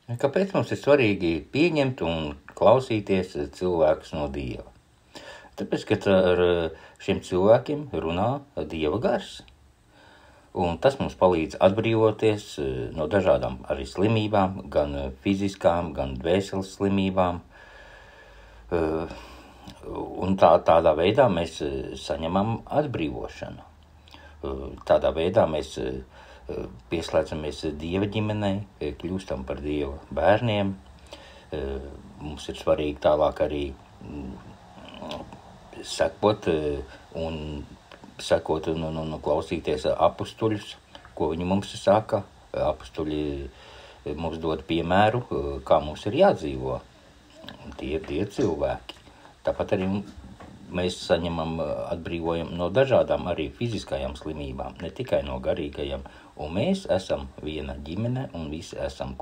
Kāpēc mums ir svarīgi pieņemt un klausīties cilvēkus no Dieva? Tāpēc, ka ar šiem cilvēkiem runā Dieva gars. Un tas mums palīdz atbrīvoties no dažādām arī slimībām, gan fiziskām, gan dvēseles slimībām. Un tādā veidā mēs saņemam atbrīvošanu. Tādā veidā mēs pieslēdzamies Dieva ģimenei, kļūstam par Dieva bērniem. Mums ir svarīgi tālāk arī sekot un klausīties apustuļus, ko viņi mums saka. Apustuļi mums dod piemēru, kā mums ir jādzīvo. Tie cilvēki. Tāpat arī mēs saņemam atbrīvojumu no dažādām arī fiziskajām slimībām, ne tikai no garīgajām. Un mēs esam viena ģimene un visi esam